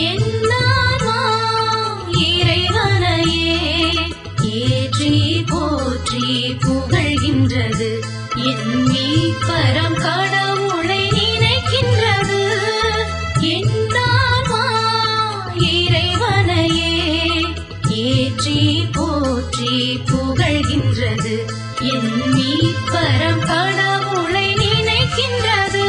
என்னாமா இறைவனையே ஏற்றி போற்றி புகழ்கின்றது என் மீட்பரம் கடவுளை நினைக்கின்றது என்னாமா இறைவனையே ஏற்றி போற்றி புகழ்கின்றது என் மீட்பரம் கடவுளை நினைக்கின்றது